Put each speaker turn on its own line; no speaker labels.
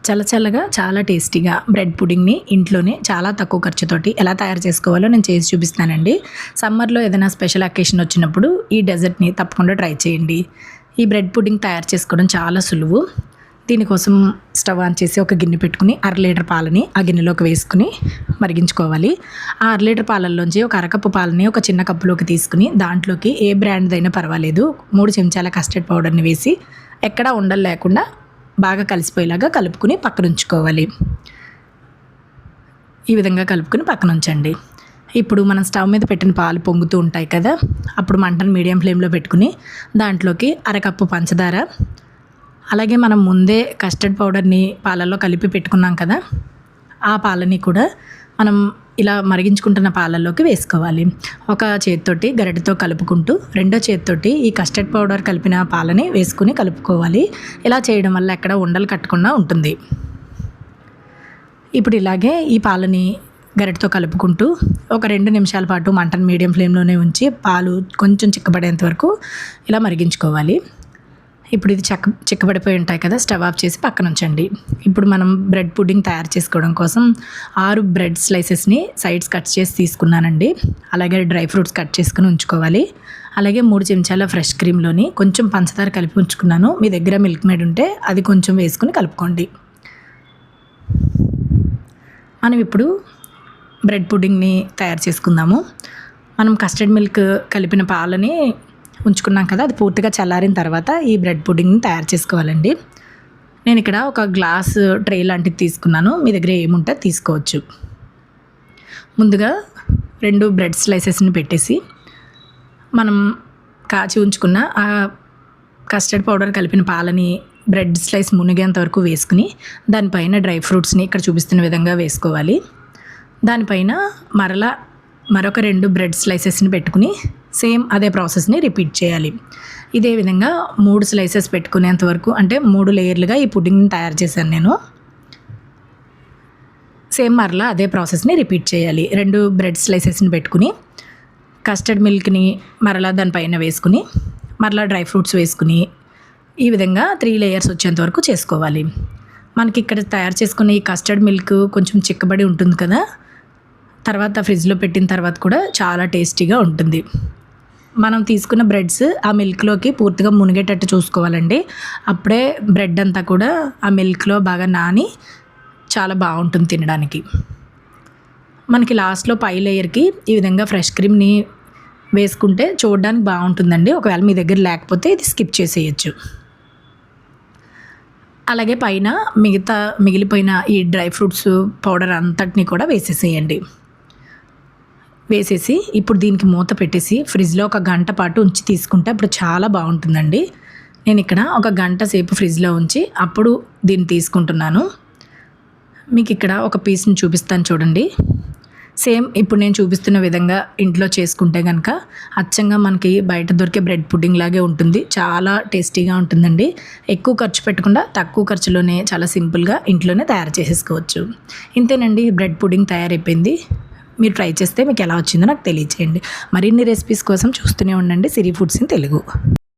చల్లచల్లగా చాలా టేస్టీగా బ్రెడ్ పుడింగ్ని ఇంట్లోనే చాలా తక్కువ ఖర్చుతోటి ఎలా తయారు చేసుకోవాలో నేను చేసి చూపిస్తానండి. సమ్మర్లో ఏదైనా స్పెషల్ అకేషన్ వచ్చినప్పుడు ఈ డెజర్ట్ని తప్పకుండా ట్రై చేయండి. ఈ బ్రెడ్ పుడింగ్ తయారు చేసుకోవడం చాలా సులువు. దీనికోసం స్టవ్ ఆన్ చేసి ఒక గిన్నె పెట్టుకుని 1/2 లీటర్ పాలని ఆ గిన్నెలోకి వేసుకుని మరిగించుకోవాలి. ఆ 1/2 లీటర్ పాలల్లోంచి ఒక అరకప్పు పాలని ఒక చిన్న కప్పులోకి తీసుకుని దాంట్లోకి ఏ బ్రాండ్దైనా పర్వాలేదు 3 చెంచాల కస్టర్డ్ పౌడర్ని వేసి ఎక్కడా ఉండలు లేకుండా బాగా కలిసిపోయేలాగా కలుపుకుని పక్కన ఉంచుకోవాలి. ఈ విధంగా కలుపుకుని పక్కన ఉంచండి. ఇప్పుడు మనం స్టవ్ మీద పెట్టిన పాలు పొంగుతూ ఉంటాయి కదా, అప్పుడు మంటను మీడియం ఫ్లేమ్లో పెట్టుకుని దాంట్లోకి అరకప్పు పంచదార, అలాగే మనం ముందే కస్టర్డ్ పౌడర్ని పాలల్లో కలిపి పెట్టుకున్నాం కదా, ఆ పాలని కూడా మనం ఇలా మరిగించుకుంటున్న పాలల్లోకి వేసుకోవాలి. ఒక చేతితోటి గరిటెతో కలుపుకుంటూ రెండో చేతితోటి ఈ కస్టర్డ్ పౌడర్ కలిపిన పాలని వేసుకుని కలుపుకోవాలి. ఇలా చేయడం వల్ల ఎక్కడ ఉండలు కట్టకుండా ఉంటుంది. ఇప్పుడు ఇలాగే ఈ పాలని గరిటెతో కలుపుకుంటూ ఒక 2 నిమిషాల పాటు మంటను మీడియం ఫ్లేమ్లోనే ఉంచి పాలు కొంచెం చిక్కబడేంత వరకు ఇలా మరిగించుకోవాలి. ఇప్పుడు ఇది చిక్కబడిపోయి ఉంటాయి కదా, స్టవ్ ఆఫ్ చేసి పక్కన ఉంచండి. ఇప్పుడు మనం బ్రెడ్ పుడ్డింగ్ తయారు చేసుకోవడం కోసం 6 బ్రెడ్ స్లైసెస్ని సైడ్స్ కట్ చేసి తీసుకున్నానండి. అలాగే డ్రై ఫ్రూట్స్ కట్ చేసుకుని ఉంచుకోవాలి. అలాగే 3 చెంచాల ఫ్రెష్ క్రీమ్లోని కొంచెం పంచదార కలిపి ఉంచుకున్నాను. మీ దగ్గర మిల్క్ మేడ్ ఉంటే అది కొంచెం వేసుకుని కలుపుకోండి. మనం ఇప్పుడు బ్రెడ్ పుడ్డింగ్ని తయారు చేసుకుందాము. మనం కస్టర్డ్ మిల్క్ కలిపిన పాలని ఉంచుకున్నాం కదా, అది పూర్తిగా చల్లారిన తర్వాత ఈ బ్రెడ్ పుడ్డింగ్ని తయారు చేసుకోవాలండి. నేను ఇక్కడ ఒక గ్లాస్ ట్రే లాంటిది తీసుకున్నాను. మీ దగ్గర ఏముంటే తీసుకోవచ్చు. ముందుగా 2 బ్రెడ్ స్లైసెస్ని పెట్టేసి మనం కాచి ఉంచుకున్న ఆ కస్టర్డ్ పౌడర్ కలిపిన పాలని బ్రెడ్ స్లైస్ మునిగేంత వరకు వేసుకుని దానిపైన డ్రై ఫ్రూట్స్ని ఇక్కడ చూపిస్తున్న విధంగా వేసుకోవాలి. దానిపైన మరొక 2 బ్రెడ్ స్లైసెస్ని పెట్టుకుని సేమ్ అదే ప్రాసెస్ని రిపీట్ చేయాలి. ఇదే విధంగా 3 స్లైసెస్ పెట్టుకునేంత వరకు, అంటే 3 లేయర్లుగా ఈ పుడ్డింగ్ని తయారు చేశాను నేను. సేమ్ మరలా అదే ప్రాసెస్ని రిపీట్ చేయాలి. 2 బ్రెడ్ స్లైసెస్ని పెట్టుకుని కస్టర్డ్ మిల్క్ని మరలా దానిపైన వేసుకుని మరలా డ్రై ఫ్రూట్స్ వేసుకుని ఈ విధంగా 3 లేయర్స్ వచ్చేంత వరకు చేసుకోవాలి. మనకి ఇక్కడ తయారు చేసుకున్న ఈ కస్టర్డ్ మిల్క్ కొంచెం చిక్కబడి ఉంటుంది కదా, తర్వాత ఫ్రిడ్జ్లో పెట్టిన తర్వాత కూడా చాలా టేస్టీగా ఉంటుంది. మనం తీసుకున్న బ్రెడ్స్ ఆ మిల్క్లోకి పూర్తిగా మునిగేటట్టు చూసుకోవాలండి. అప్పుడే బ్రెడ్ అంతా కూడా ఆ మిల్క్లో బాగా నాని చాలా బాగుంటుంది తినడానికి. మనకి లాస్ట్లో పై లేయర్కి ఈ విధంగా ఫ్రెష్ క్రీమ్ని వేసుకుంటే చూడడానికి బాగుంటుందండి. ఒకవేళ మీ దగ్గర లేకపోతే ఇది స్కిప్ చేసేయచ్చు. అలాగే పైన మిగిలిపోయిన ఈ డ్రై ఫ్రూట్స్ పౌడర్ అంతటిని కూడా వేసేసేయండి. వేసేసి ఇప్పుడు దీనికి మూత పెట్టేసి ఫ్రిడ్జ్లో 1 గంట పాటు ఉంచి తీసుకుంటే అప్పుడు చాలా బాగుంటుందండి. నేను ఇక్కడ 1 గంట సేపు ఫ్రిడ్జ్లో ఉంచి అప్పుడు దీన్ని తీసుకుంటున్నాను. మీకు ఇక్కడ ఒక పీస్ని చూపిస్తాను చూడండి. సేమ్ ఇప్పుడు నేను చూపిస్తున్న విధంగా ఇంట్లో చేసుకుంటే కనుక అచ్చంగా మనకి బయట దొరికే బ్రెడ్ పుడ్డింగ్ లాగే ఉంటుంది. చాలా టేస్టీగా ఉంటుందండి. ఎక్కువ ఖర్చు పెట్టకుండా తక్కువ ఖర్చులోనే చాలా సింపుల్గా ఇంట్లోనే తయారు చేసేసుకోవచ్చు. ఇంతేనండి, బ్రెడ్ పుడ్డింగ్ తయారైపోయింది. మీరు ట్రై చేస్తే మీకు ఎలా వచ్చిందో నాకు తెలియజేయండి. మరిన్ని రెసిపీస్ కోసం చూస్తూనే ఉండండి సిరి ఫుడ్స్ ఇన్ తెలుగు.